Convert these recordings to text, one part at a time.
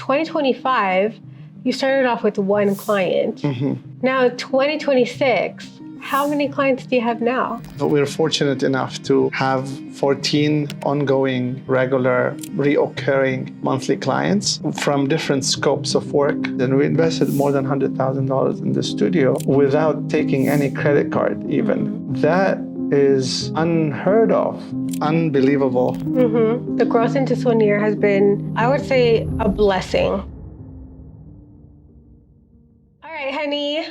2025, you started off with one client. Mm-hmm. Now, 2026, how many clients do you have now? We're fortunate enough to have 14 ongoing, regular, reoccurring monthly clients from different scopes of work. And we invested more than $100,000 in the studio without taking any credit card even. That is unheard of, unbelievable. Mm-hmm. The growth into Swanir has been, I would say, a blessing. All right, honey.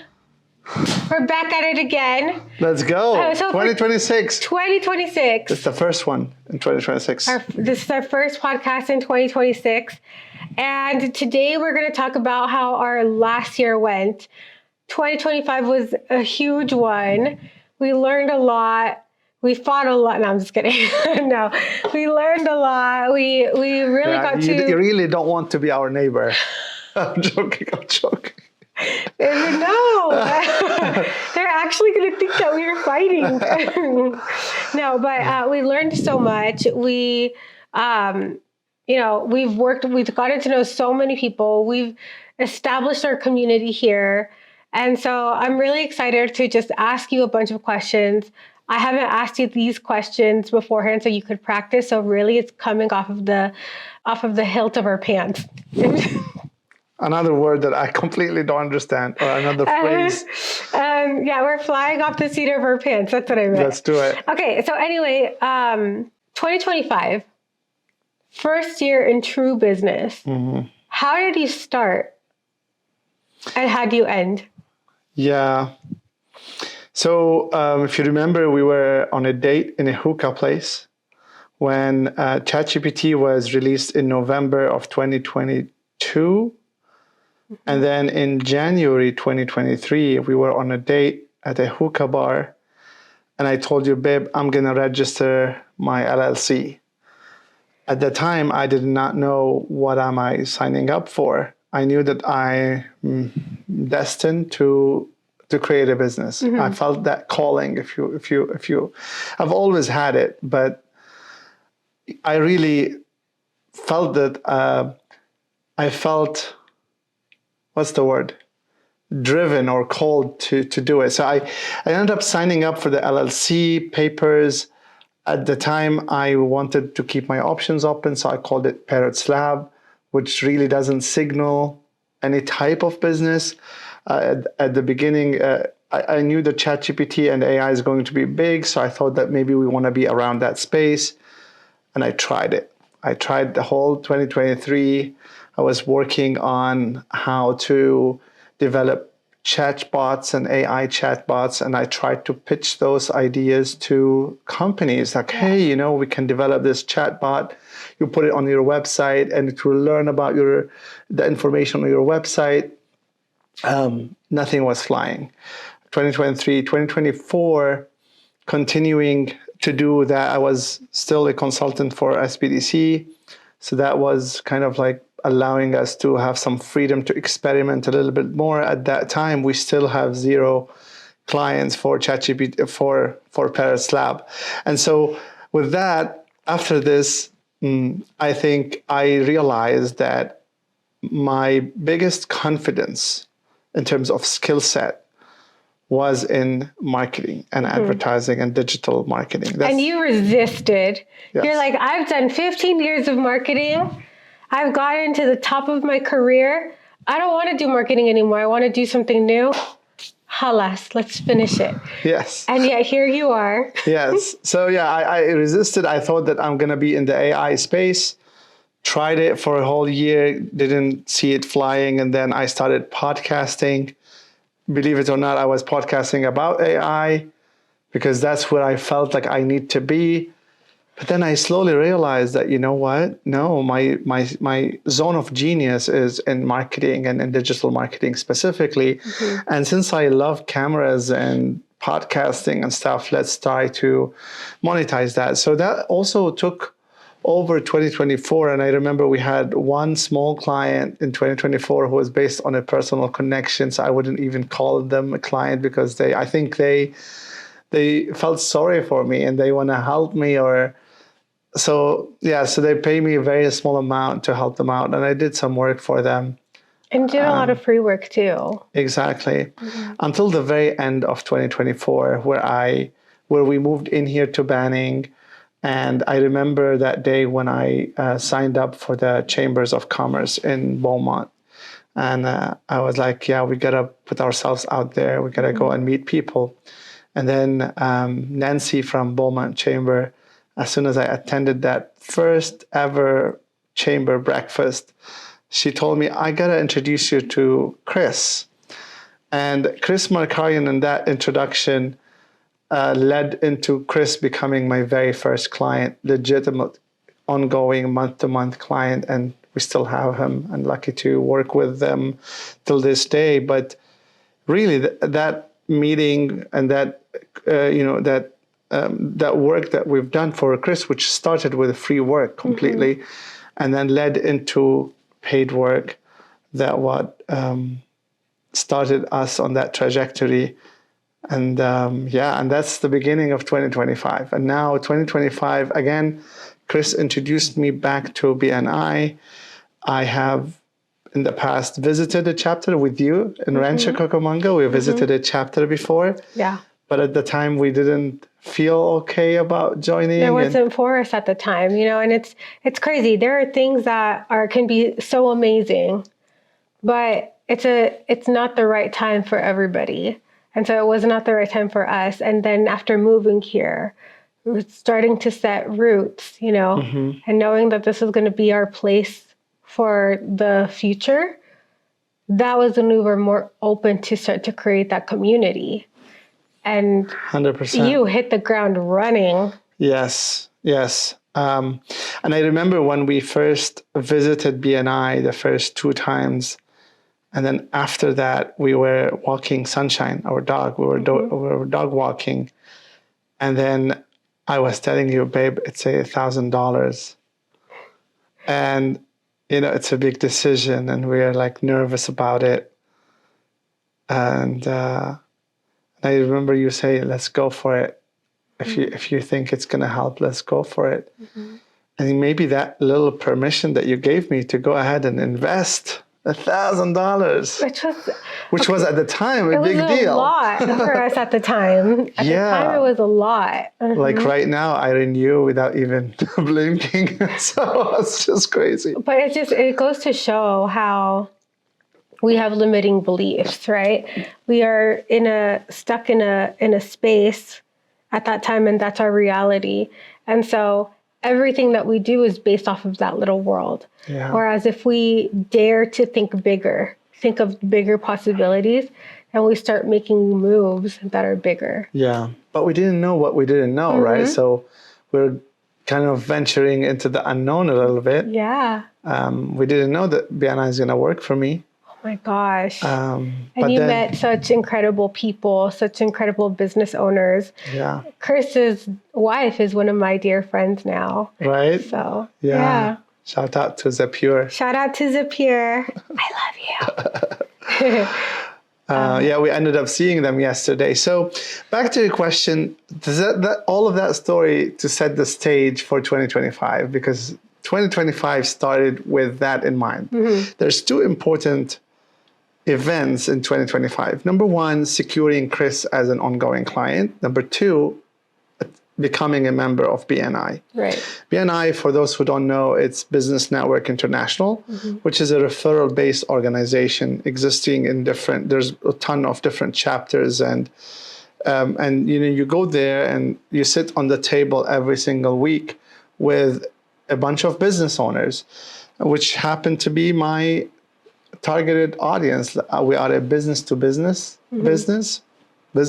We're back at it again. Let's go. So 2026. 2026. It's the first one in 2026. This is our first podcast in 2026. And today we're going to talk about how our last year went. 2025 was a huge one. We learned a lot. We fought a lot. No, I'm just kidding. No, we learned a lot. We really got to... You really don't want to be our neighbor. I'm joking. No, they're actually going to think that we were fighting. No, but we learned so much. We've gotten to know so many people. We've established our community here. And so I'm really excited to just ask you a bunch of questions. I haven't asked you these questions beforehand so you could practice. So really it's coming off of the hilt of our pants. Another word that I completely don't understand, or another phrase. Yeah, we're flying off the seat of our pants. That's what I meant. Let's do it. Okay, so anyway, 2025, first year in true business. Mm-hmm. How did you start and how do you end? Yeah. So if you remember, we were on a date in a hookah place when ChatGPT was released in November of 2022. And then in January 2023, we were on a date at a hookah bar. And I told you, babe, I'm going to register my LLC. At the time, I did not know what am I signing up for. I knew that I'm destined to create a business. Mm-hmm. I felt that calling. If you, I've always had it, but I really felt that what's the word? Driven or called to do it. So I ended up signing up for the LLC papers. At the time, I wanted to keep my options open, so I called it Parrot Lab, which really doesn't signal any type of business. At the beginning, I knew that ChatGPT and AI is going to be big, so I thought that maybe we want to be around that space, and I tried it. I tried the whole 2023. I was working on how to develop chatbots and AI chatbots, and I tried to pitch those ideas to companies like, hey, we can develop this chatbot. You put it on your website, and it will learn about the information on your website. Nothing was flying. 2023, 2024, continuing to do that. I was still a consultant for SBDC, so that was kind of like allowing us to have some freedom to experiment a little bit more. At that time, we still have 0 clients for ChatGPT, for Parrot Lab. And so with that, after this, I think I realized that my biggest confidence in terms of skill set was in marketing and advertising and digital marketing. And you resisted. Yes. You're like, I've done 15 years of marketing. I've gotten to the top of my career. I don't want to do marketing anymore. I want to do something new. Halas, let's finish it. Yes. And yet here you are. Yes. So I resisted. I thought that I'm going to be in the AI space. Tried it for a whole year, didn't see it flying. And then I started podcasting. Believe it or not, I was podcasting about AI because that's where I felt like I need to be. But then I slowly realized that, you know what? No, my zone of genius is in marketing and in digital marketing specifically. Mm-hmm. And since I love cameras and podcasting and stuff, let's try to monetize that. So that also took over 2024. And I remember we had one small client in 2024 who was based on a personal connection. So I wouldn't even call them a client because I think they felt sorry for me and they want to help me, or so they pay me a very small amount to help them out, and I did some work for them. And did a lot of free work too. Exactly. Until the very end of 2024, where we moved in here to Banning. And I remember that day when I signed up for the Chambers of Commerce in Beaumont. And I was like, yeah, we got to put ourselves out there. We got to go and meet people. And then Nancy from Beaumont Chamber, as soon as I attended that first ever chamber breakfast, she told me, I got to introduce you to Chris. And Chris Markarian, in that introduction, led into Chris becoming my very first client, legitimate, ongoing, month-to-month client. And we still have him, and lucky to work with them till this day. But really, that meeting and that that work that we've done for Chris, which started with free work completely, and then led into paid work, that started us on that trajectory. And and that's the beginning of 2025. And now 2025, again, Chris introduced me back to BNI. I have in the past visited a chapter with you in Rancho Cucamonga. We visited a chapter before. Yeah. But at the time, we didn't feel okay about joining. There wasn't for us at the time, and it's crazy. There are things that can be so amazing, but it's not the right time for everybody. And so it was not the right time for us. And then after moving here, we were starting to set roots, and knowing that this was going to be our place for the future. That was when we were more open to start to create that community. And 100%. You hit the ground running. Yes. And I remember when we first visited BNI the first 2 times, and then after that, we were walking Sunshine, our dog. We were dog walking. And then I was telling you, babe, it's $1,000. And, it's a big decision, and we are like nervous about it. And I remember you saying, let's go for it. If you think it's going to help, let's go for it. And maybe that little permission that you gave me to go ahead and invest $1,000, which was at the time a big deal. It was a lot for us at the time. At the time, it was a lot. Like right now, I renew without even blinking. So it's just crazy. But it goes to show how we have limiting beliefs, right? We are stuck in a space at that time, and that's our reality. And so everything that we do is based off of that little world. Yeah. Whereas if we dare to think bigger, think of bigger possibilities, and we start making moves that are bigger. Yeah. But we didn't know what we didn't know, right? So we're kind of venturing into the unknown a little bit. Yeah. We didn't know that BNI is going to work for me. Oh my gosh. And you met such incredible people, such incredible business owners. Yeah. Chris's wife is one of my dear friends now. Right? So, yeah. Shout out to Zapure. Shout out to Zapure. I love you. We ended up seeing them yesterday. So back to your question, does that all of that story to set the stage for 2025? Because 2025 started with that in mind. There's 2 important events in 2025. Number 1, securing Chris as an ongoing client. Number 2, becoming a member of BNI. Right. BNI, for those who don't know, it's Business Network International, which is a referral-based organization existing in there's a ton of different chapters, and you go there and you sit on the table every single week with a bunch of business owners, which happen to be my targeted audience. We are a business-to-business business. We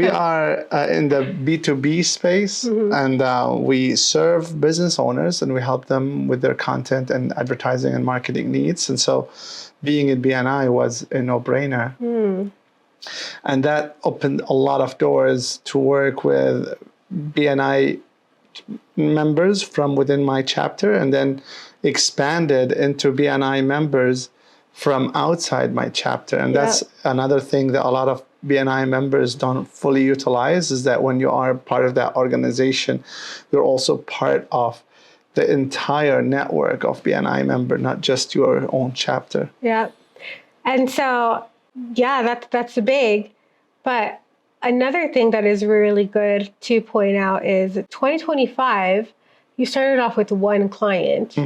are in the B2B space, and we serve business owners, and we help them with their content and advertising and marketing needs. And so being in BNI was a no-brainer. And that opened a lot of doors to work with BNI members from within my chapter, and then expanded into BNI members from outside my chapter. And that's another thing that a lot of BNI members don't fully utilize is that when you are part of that organization, you're also part of the entire network of BNI member, not just your own chapter. Yeah. And so, yeah, that's big. But another thing that is really good to point out is 2025, you started off with one client.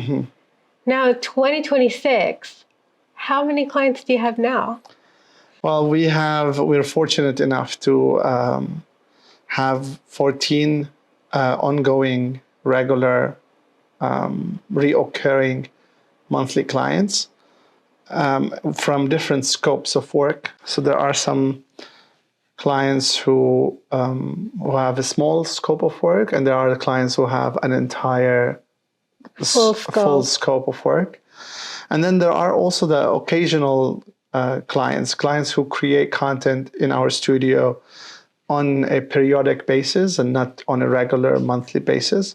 Now, 2026, how many clients do you have now? Well, we're fortunate enough to have 14 ongoing, regular, reoccurring monthly clients from different scopes of work. So there are some clients who have a small scope of work, and there are the clients who have an entire full scope of work. And then there are also the occasional clients who create content in our studio on a periodic basis and not on a regular monthly basis.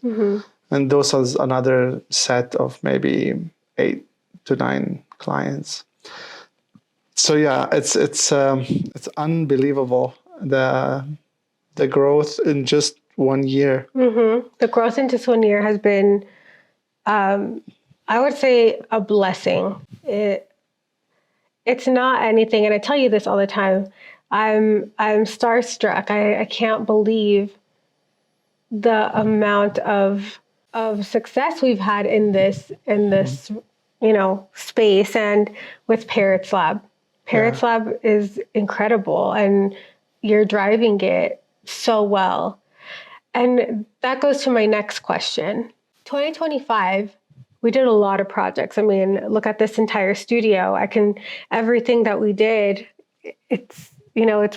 And those are another set of maybe 8 to 9 clients. So yeah, it's unbelievable the growth in just 1 year. The growth in just 1 year has been, I would say, a blessing. It's not anything, and I tell you this all the time. I'm starstruck. I can't believe the amount of success we've had in this space, and with Parrot's Lab. Parrot's Lab is incredible, and you're driving it so well. And that goes to my next question. 2025, we did a lot of projects. I mean, look at this entire studio. Everything that we did, it's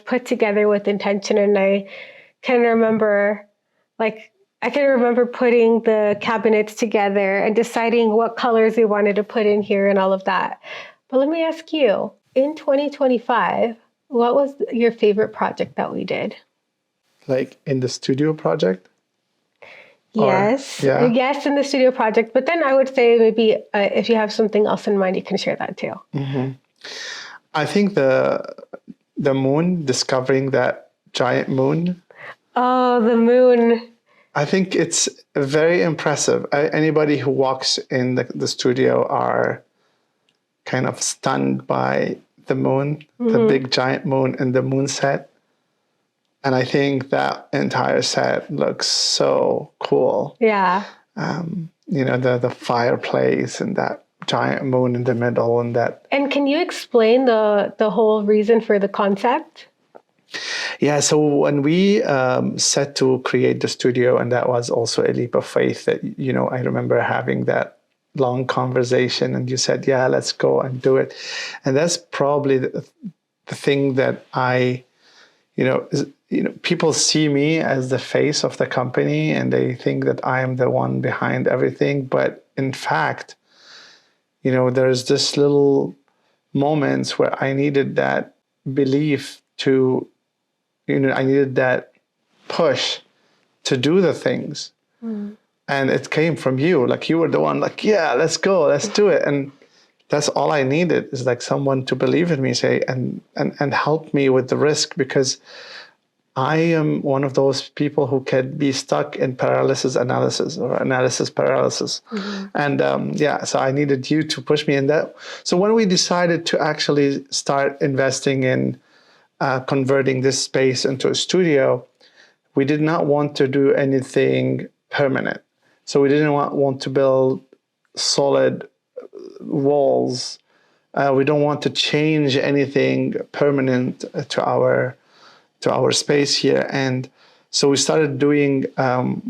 put together with intention. And I can remember putting the cabinets together and deciding what colors we wanted to put in here and all of that. But let me ask you, in 2025, what was your favorite project that we did? Like in the studio project? Yes. Yes, in the studio project. But then I would say maybe if you have something else in mind, you can share that too. I think the moon, discovering that giant moon. Oh, the moon. I think it's very impressive. Anybody who walks in the studio are kind of stunned by the moon, the big giant moon and the moon set. And I think that entire set looks so cool. Yeah. The fireplace and that giant moon in the middle and that. And can you explain the whole reason for the concept? Yeah, so when we set to create the studio, and that was also a leap of faith that, I remember having that long conversation and you said, yeah, let's go and do it. And that's probably the thing that people see me as the face of the company and they think that I am the one behind everything. But in fact, there's this little moments where I needed that belief I needed that push to do the things. And it came from you. Like you were the one like, yeah, let's go, let's do it. And that's all I needed is like someone to believe in me, say, and help me with the risk, because I am one of those people who can be stuck in paralysis analysis or analysis paralysis. And so I needed you to push me in that. So when we decided to actually start investing in converting this space into a studio, we did not want to do anything permanent. So we didn't want to build solid walls. We don't want to change anything permanent to our space here. And so we started doing,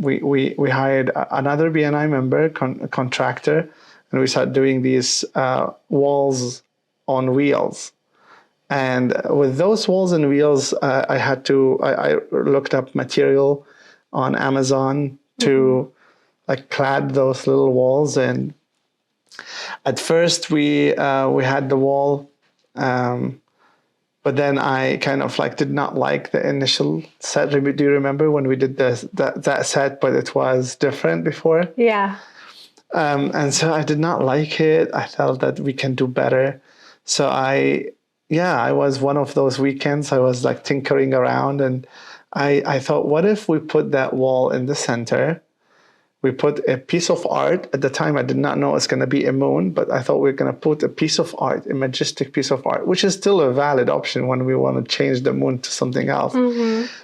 we hired another BNI member, contractor, and we started doing these walls on wheels. And with those walls and wheels, I looked up material on Amazon to clad those little walls. And at first we had the wall, but then I kind of did not like the initial set. Do you remember when we did that set, but it was different before? Yeah. And so I did not like it. I felt that we can do better. So I yeah, I was one of those weekends. I was like tinkering around, and I thought, what if we put that wall in the center? We put a piece of art. At the time, I did not know it's going to be a moon, but I thought we are going to put a piece of art, a majestic piece of art, which is still a valid option when we want to change the moon to something else.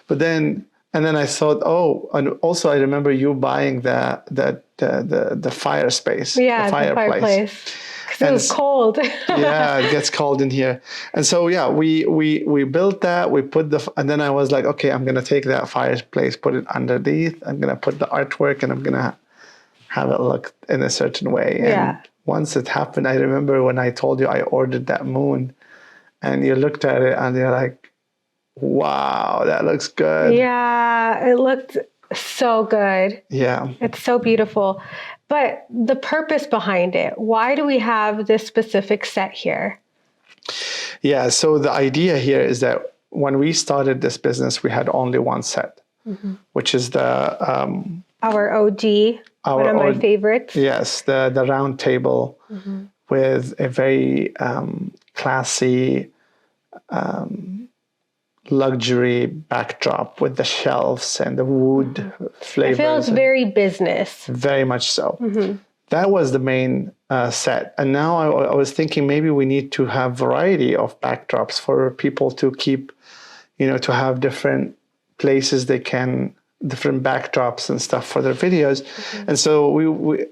But then, and then I thought, oh, and also I remember you buying the fire space, Yeah, the the fireplace. Because it was cold. yeah, it gets cold in here. And so yeah, we built that. We put and then I was like, okay, I'm gonna take that fireplace, put it underneath. I'm gonna put the artwork, and I'm gonna have it look in a certain way. Yeah. And once it happened, I remember when I told you I ordered that moon, and you looked at it and you're like, wow, that looks good. Yeah, it looked so good. Yeah. It's so beautiful. But the purpose behind it, why do we have this specific set here? Yeah, so the idea here is that when we started this business, we had only one set, which is Our OG, one of my favorites. Yes, the round table with a very classy luxury backdrop with the shelves and the wood flavors. It feels very business. Very much so. That was the main set. And now I was thinking maybe we need to have variety of backdrops for people to keep, to have different places they can, different backdrops and stuff for their videos. And so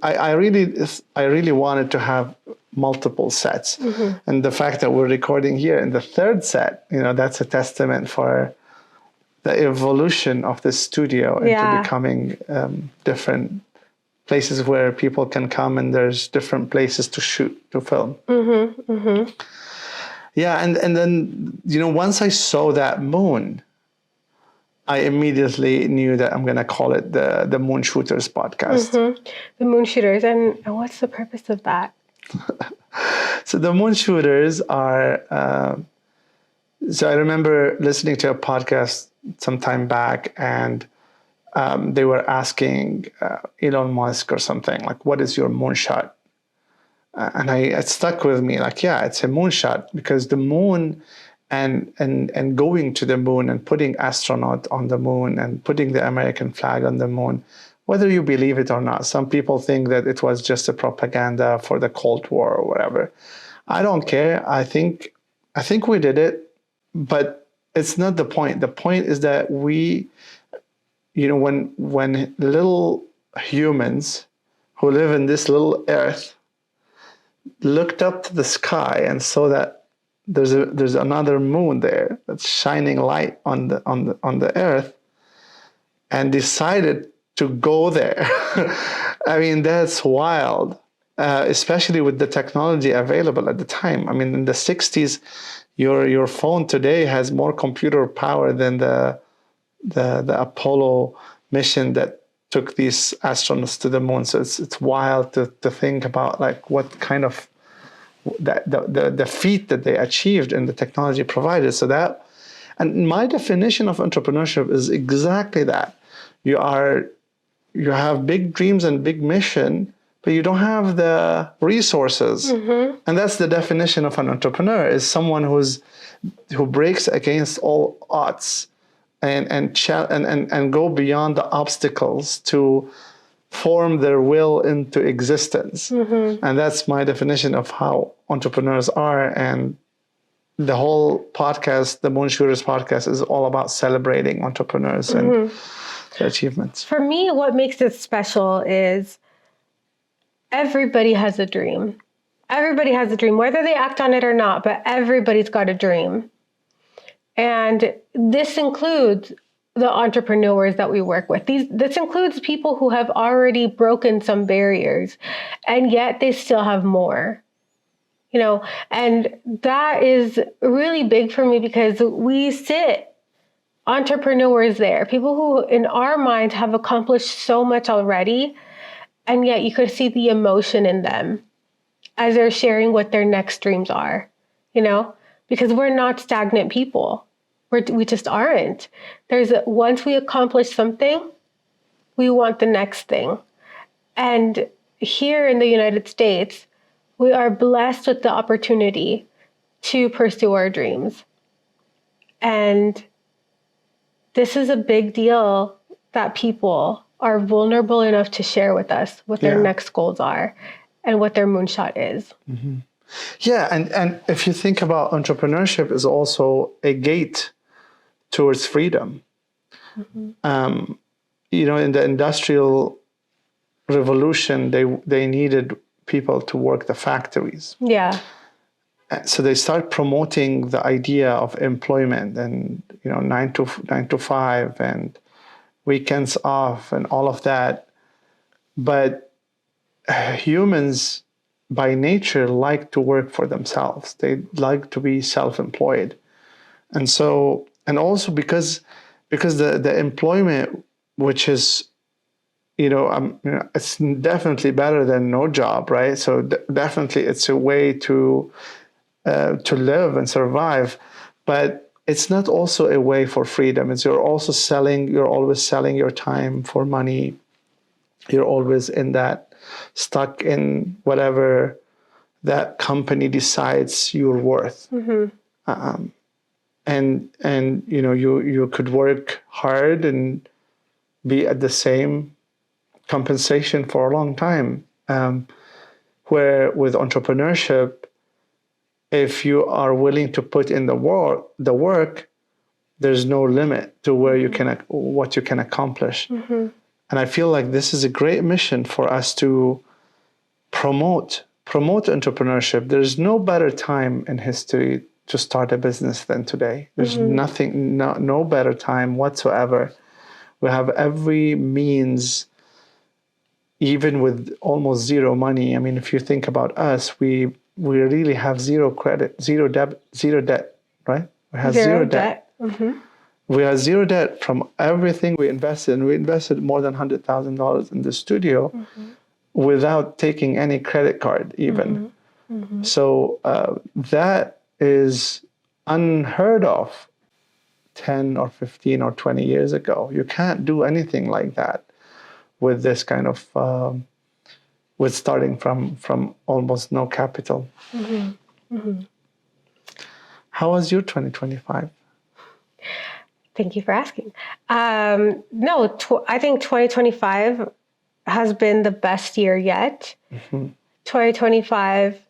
I really wanted to have multiple sets. And the fact that we're recording here in the third set, that's a testament for the evolution of the studio into becoming different places where people can come, and there's different places to shoot, to film. Yeah, and then, once I saw that moon, I immediately knew that I'm going to call it the Moon Shooters podcast. The Moon Shooters. And what's the purpose of that? So the Moon Shooters are, so I remember listening to a podcast some time back, and they were asking Elon Musk or something, like, what is your moonshot? And it stuck with me, like, yeah, it's a moonshot, because the moon and going to the moon and putting astronaut on the moon and putting the American flag on the moon, whether you believe it or not. Some people think that it was just a propaganda for the Cold War or whatever. I don't care. I think we did it, but it's not the point. The point is that we, when little humans who live in this little earth looked up to the sky and saw that there's another moon there that's shining light on the earth, and decided to go there. I mean, that's wild, especially with the technology available at the time. I mean, in the 60s, your phone today has more computer power than the Apollo mission that took these astronauts to the moon. So it's wild to think about, like, what kind of the feat that they achieved and the technology provided. So that, and my definition of entrepreneurship is exactly that. You have big dreams and big mission, but you don't have the resources. And that's the definition of an entrepreneur, is someone who breaks against all odds and go beyond the obstacles to form their will into existence. And that's my definition of how entrepreneurs are. And the whole podcast, the Moon Shooters podcast, is all about celebrating entrepreneurs and their achievements. For me, what makes it special is everybody has a dream. Everybody has a dream, whether they act on it or not, but everybody's got a dream. And this includes the entrepreneurs that we work with. This includes people who have already broken some barriers, and yet they still have more. And that is really big for me, because we sit entrepreneurs there, people who in our minds have accomplished so much already, and yet you could see the emotion in them as they're sharing what their next dreams are, because we're not stagnant people. We just aren't. Once we accomplish something, we want the next thing. And here in the United States, we are blessed with the opportunity to pursue our dreams. And this is a big deal that people are vulnerable enough to share with us what their next goals are and what their moonshot is. Yeah, and if you think about entrepreneurship is also a gate towards freedom. In the industrial revolution, they needed people to work the factories. Yeah. So they start promoting the idea of employment and nine to five and weekends off and all of that. But humans by nature like to work for themselves. They like to be self-employed. And also because the employment, which is it's definitely better than no job, right? So definitely it's a way to live and survive, but it's not also a way for freedom. It's you're always selling your time for money. You're always stuck in whatever that company decides you're worth. And you could work hard and be at the same compensation for a long time. Where with entrepreneurship, if you are willing to put in the work, there's no limit to what you can accomplish. And I feel like this is a great mission for us to promote entrepreneurship. There's no better time in history to start a business than today. There's no better time whatsoever. We have every means, even with almost zero money. I mean, if you think about us, we really have zero credit, zero debt, right? We have zero debt. We have zero debt from everything we invested. And we invested more than $100,000 in the studio without taking any credit card even. So that is unheard of 10 or 15 or 20 years ago. You can't do anything like that with this kind of, with starting from almost no capital. How was your 2025? Thank you for asking. I think 2025 has been the best year yet. 2025,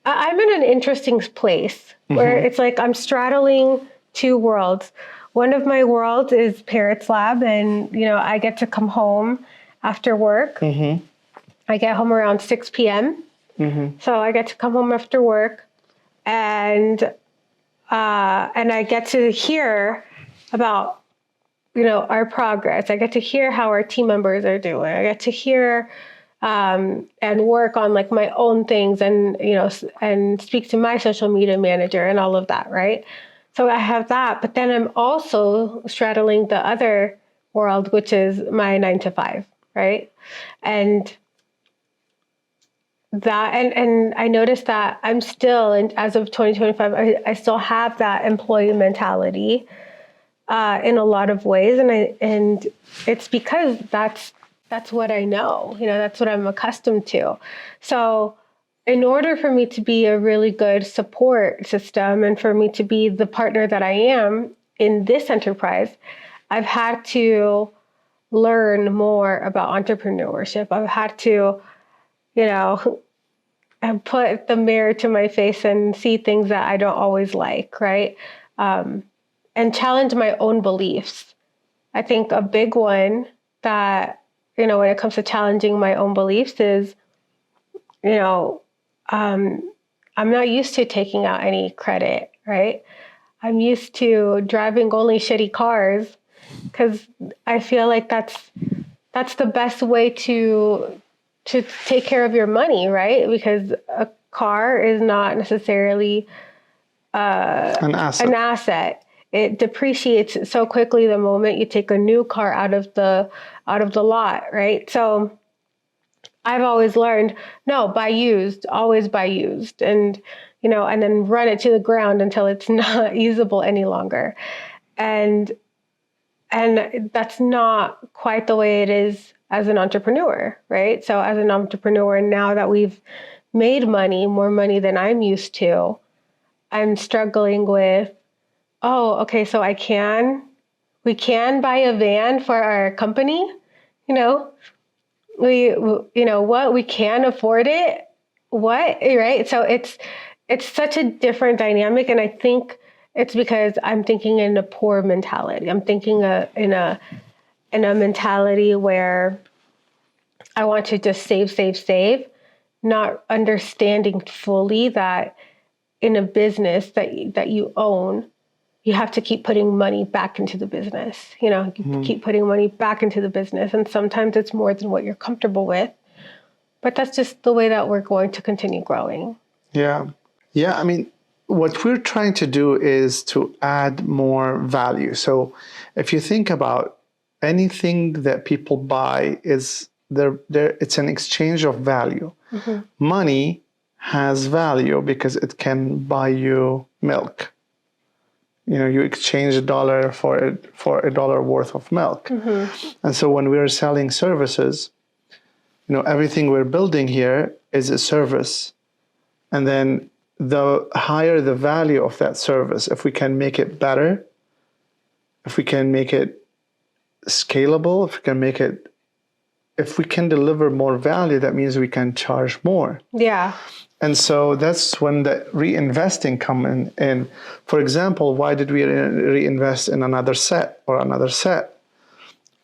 I'm in an interesting place where it's like I'm straddling two worlds. One of my worlds is Parrot's lab, and I get to come home after work. I get home around 6 p.m. So I get to come home after work, and I get to hear about our progress. I get to hear how our team members are doing. I get to hear and work on like my own things, and and speak to my social media manager and all of that, right? So I have that, but then I'm also straddling the other world, which is my 9 to 5, right? And that, and I noticed that I'm still, and as of 2025, I still have that employee mentality in a lot of ways, and it's because that's what I know. That's what I'm accustomed to. So in order for me to be a really good support system and for me to be the partner that I am in this enterprise, I've had to learn more about entrepreneurship. I've had to, and put the mirror to my face and see things that I don't always like, right? And challenge my own beliefs. I think a big one that, when it comes to challenging my own beliefs is, I'm not used to taking out any credit, right? I'm used to driving only shitty cars because I feel like that's the best way to take care of your money, right? Because a car is not necessarily an asset. It depreciates so quickly the moment you take a new car out of the lot, right? So I've always learned, no, buy used, always buy used, and and then run it to the ground until it's not usable any longer. And that's not quite the way it is as an entrepreneur, right? So as an entrepreneur, now that we've made money, more money than I'm used to, I'm struggling with, oh, okay, so we can buy a van for our company, you know, what, we can afford it. What, right? So it's such a different dynamic. And I think it's because I'm thinking in a poor mentality. I'm thinking in a mentality where I want to just save, not understanding fully that in a business that you own, you have to keep putting money back into the business. Keep putting money back into the business. And sometimes it's more than what you're comfortable with. But that's just the way that we're going to continue growing. Yeah. Yeah. I mean, what we're trying to do is to add more value. So if you think about anything that people buy is it's an exchange of value. Mm-hmm. Money has value because it can buy you milk. You exchange $1 for $1 worth of milk. Mm-hmm. And so when we're selling services, everything we're building here is a service. And then the higher the value of that service, if we can make it better, if we can make it scalable, if we can deliver more value, that means we can charge more. Yeah. And so that's when the reinvesting come in. For example, why did we reinvest in another set or another set?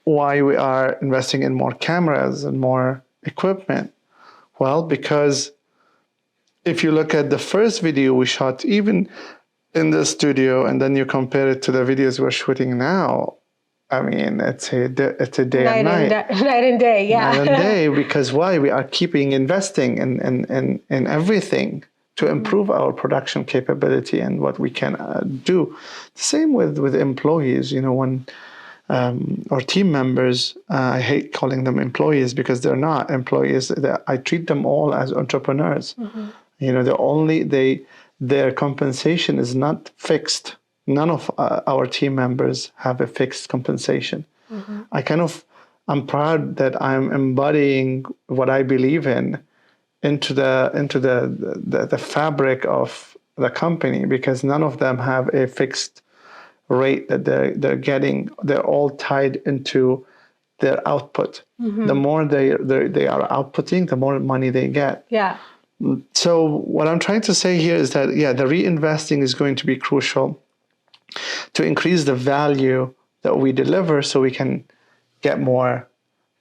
Why we are investing in more cameras and more equipment? Well, because if you look at the first video we shot, even in the studio, and then you compare it to the videos we're shooting now, I mean, it's a day and night. Night and day, yeah. Night and day, because why? We are keeping investing in everything to improve our production capability and what we can do. The same with employees, when or team members, I hate calling them employees because they're not employees. I treat them all as entrepreneurs. Mm-hmm. Their compensation is not fixed. None of our team members have a fixed compensation. Mm-hmm. I'm proud that I'm embodying what I believe in into the fabric of the company, because none of them have a fixed rate that they're getting. They're all tied into their output. Mm-hmm. The more they are outputting, the more money they get. Yeah. So what I'm trying to say here is that, the reinvesting is going to be crucial to increase the value that we deliver so we can get more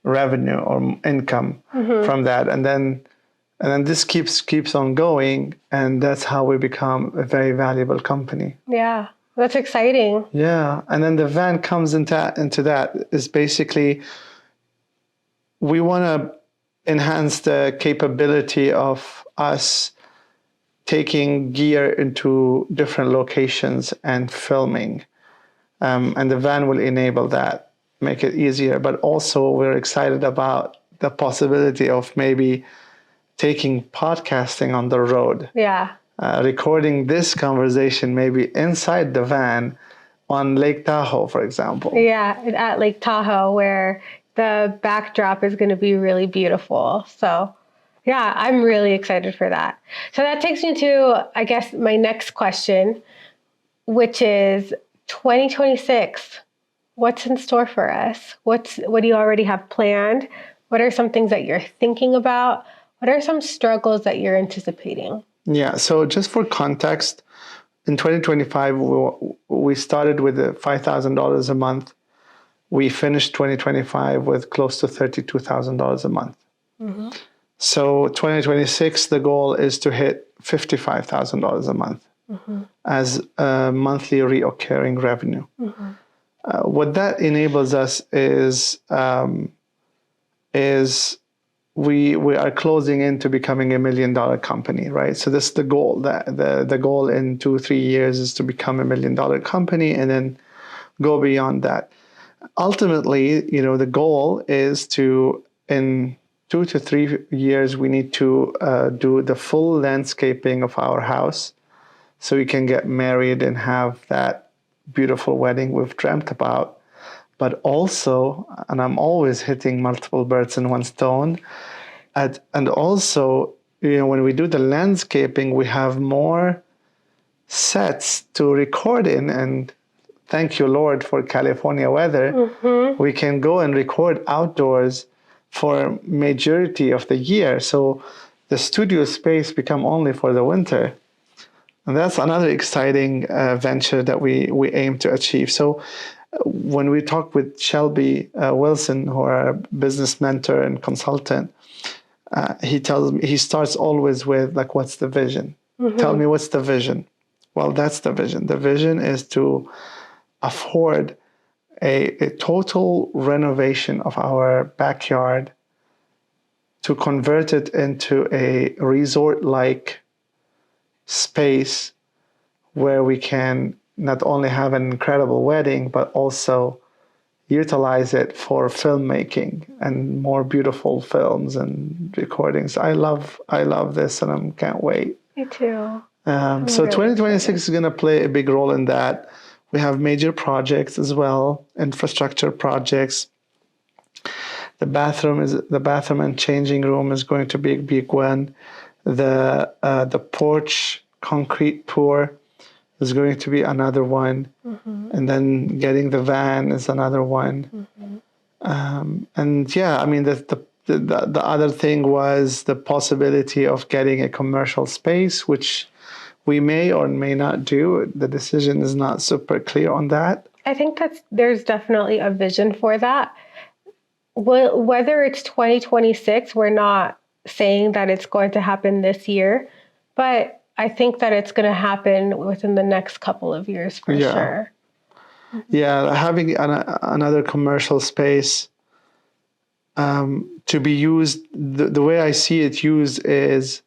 revenue or income from that. And then this keeps on going, and that's how we become a very valuable company. Yeah, that's exciting. Yeah, and then the van comes into that is basically we want to enhance the capability of us taking gear into different locations and filming. And the van will enable that, make it easier. But also we're excited about the possibility of maybe taking podcasting on the road. Yeah. Recording this conversation maybe inside the van on Lake Tahoe, for example. Yeah, at Lake Tahoe, where the backdrop is going to be really beautiful. So yeah, I'm really excited for that. So that takes me to, I guess, my next question, which is 2026. What's in store for us? What do you already have planned? What are some things that you're thinking about? What are some struggles that you're anticipating? Yeah, so just for context, in 2025, we started with $5,000 a month. We finished 2025 with close to $32,000 a month. Mm-hmm. So 2026, the goal is to hit $55,000 a month as a monthly reoccurring revenue. Mm-hmm. What that enables us is we are closing into becoming $1 million company, right? So this is the goal. The goal in 2-3 years is to become $1 million company and then go beyond that. Ultimately, the goal is to, in 2 to 3 years, we need to do the full landscaping of our house so we can get married and have that beautiful wedding we've dreamt about. But also, and I'm always hitting multiple birds in one stone, and also, when we do the landscaping, we have more sets to record in, and thank you, Lord, for California weather. We can go and record outdoors for majority of the year. So the studio space become only for the winter. And that's another exciting venture that we aim to achieve. So when we talk with Shelby Wilson, who are a business mentor and consultant, he starts always with like, what's the vision? Tell me, what's the vision? Well, that's the vision. The vision is to afford a total renovation of our backyard, to convert it into a resort-like space where we can not only have an incredible wedding, but also utilize it for filmmaking and more beautiful films and recordings. I love this, and I can't wait. Me too. So really 2026 is going to play a big role in that. We have major projects as well, infrastructure projects. The bathroom and changing room is going to be a big one. The porch concrete pour is going to be another one, and then getting the van is another one. And yeah, I mean the other thing was the possibility of getting a commercial space, which we may or may not do. The decision is not super clear on that. I think there's definitely a vision for that. Whether it's 2026, we're not saying that it's going to happen this year, but I think that it's going to happen within the next couple of years for sure. Yeah, having another commercial space to be used, the way I see it used is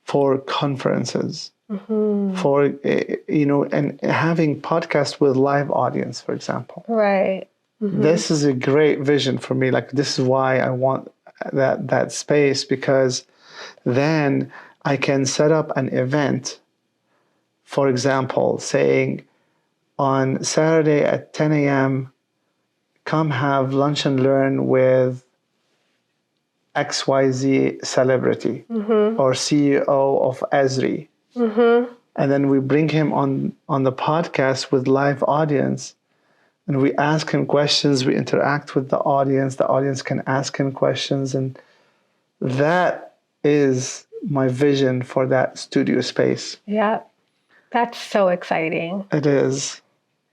for conferences, for, and having podcasts with live audience, for example. Right. This is a great vision for me. Like, this is why I want that space, because then I can set up an event, for example, saying on Saturday at 10 a.m., come have lunch and learn with XYZ celebrity or CEO of Esri. And then we bring him on the podcast with live audience, and we ask him questions, we interact with the audience can ask him questions, and that is my vision for that studio space. Yeah, that's so exciting. It is.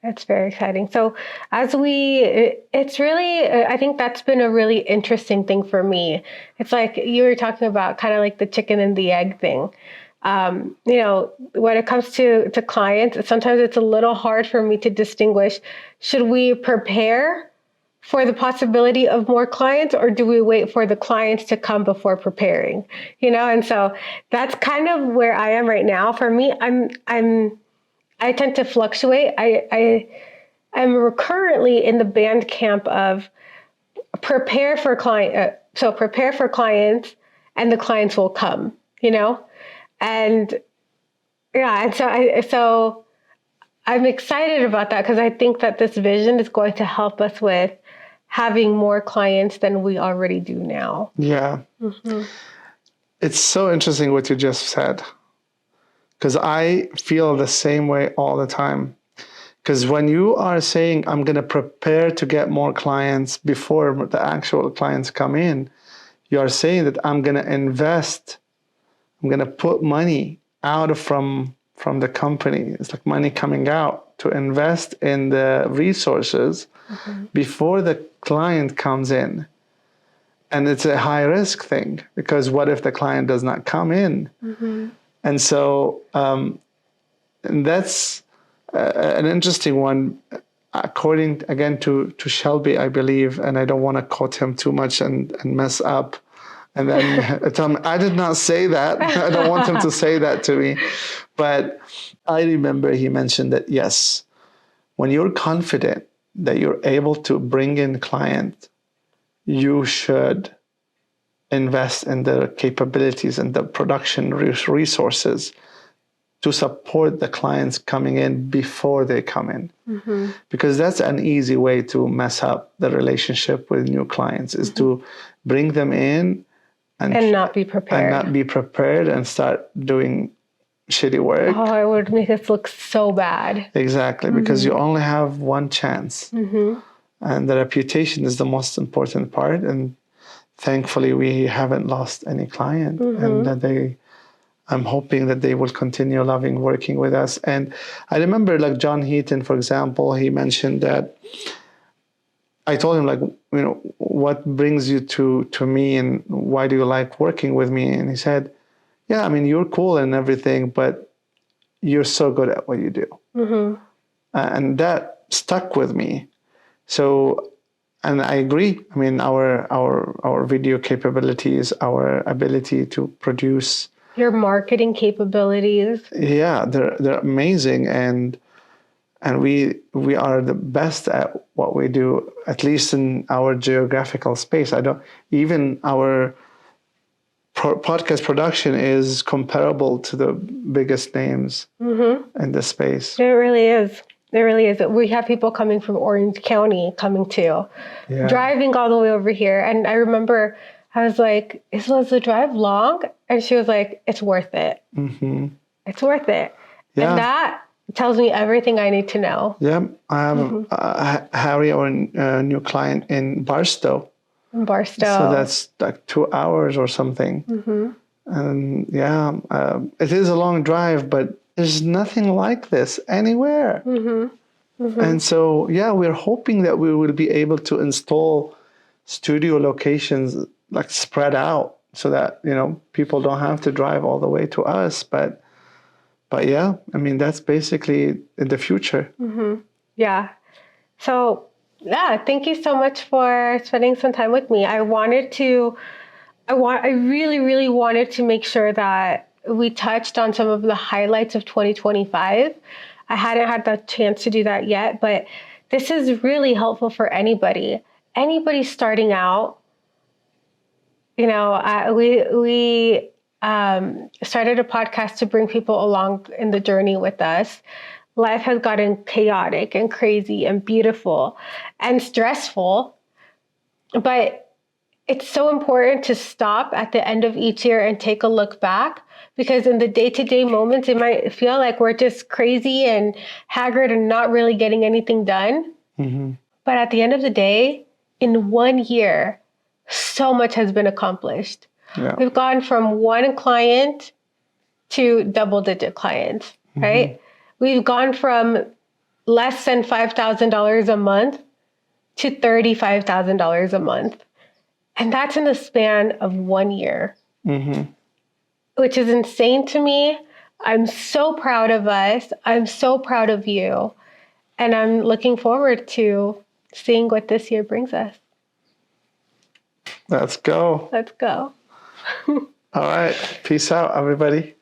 It's very exciting. So it's really, I think that's been a really interesting thing for me. It's like you were talking about, kind of like the chicken and the egg thing. When it comes to clients, sometimes it's a little hard for me to distinguish, should we prepare for the possibility of more clients, or do we wait for the clients to come before preparing? And so that's kind of where I am right now. For me, I tend to fluctuate. I'm currently in the band camp of prepare for clients, and the clients will come, and so I'm excited about that, because I think that this vision is going to help us with having more clients than we already do now. Yeah. It's so interesting what you just said, because I feel the same way all the time. Because when you are saying, I'm going to prepare to get more clients before the actual clients come in, you are saying that I'm going to invest, I'm going to put money out from the company. It's like money coming out to invest in the resources before the client comes in. And it's a high risk thing, because what if the client does not come in? And so and that's an interesting one, according again to Shelby, I believe, and I don't want to quote him too much and mess up. And then tell me, I did not say that. I don't want him to say that to me. But I remember he mentioned that, yes, when you're confident that you're able to bring in clients, you should invest in the capabilities and the production resources to support the clients coming in before they come in. Because that's an easy way to mess up the relationship with new clients, is to bring them in and not be prepared. And start doing shitty work. Oh, it would make us look so bad. Exactly, because you only have one chance. And the reputation is the most important part. And thankfully, we haven't lost any client. And that I'm hoping that they will continue loving working with us. And I remember, like John Heaton, for example, he mentioned that I told him, like, what brings you to me and why do you like working with me? And he said, yeah, I mean, you're cool and everything, but you're so good at what you do. And that stuck with me. So, and I agree. I mean, our video capabilities, our ability to produce, your marketing capabilities. Yeah, they're amazing, and we are the best at what we do, at least in our geographical space. Even our podcast production is comparable to the biggest names in the space. It really is. It really is. We have people coming from Orange County coming too, driving all the way over here. And I remember I was like, was the drive long? And she was like, it's worth it. It's worth it. Yeah. And that tells me everything I need to know. Yeah. I have Harry, our new client in Barstow. In Barstow. So that's like 2 hours or something. And it is a long drive, but there's nothing like this anywhere. And so, we're hoping that we will be able to install studio locations like spread out so that, people don't have to drive all the way to us. But yeah, I mean, that's basically in the future. Yeah. So, thank you so much for spending some time with me. I really, really wanted to make sure that we touched on some of the highlights of 2025. I hadn't had the chance to do that yet, but this is really helpful for anybody starting out. We started a podcast to bring people along in the journey with us. Life has gotten chaotic and crazy and beautiful and stressful, but it's so important to stop at the end of each year and take a look back, because in the day-to-day moments, it might feel like we're just crazy and haggard and not really getting anything done. But at the end of the day, in 1 year, so much has been accomplished. We've gone from one client to double-digit clients, right? We've gone from less than $5,000 a month to $35,000 a month. And that's in the span of 1 year, which is insane to me. I'm so proud of us. I'm so proud of you. And I'm looking forward to seeing what this year brings us. Let's go. Let's go. All right. Peace out, everybody.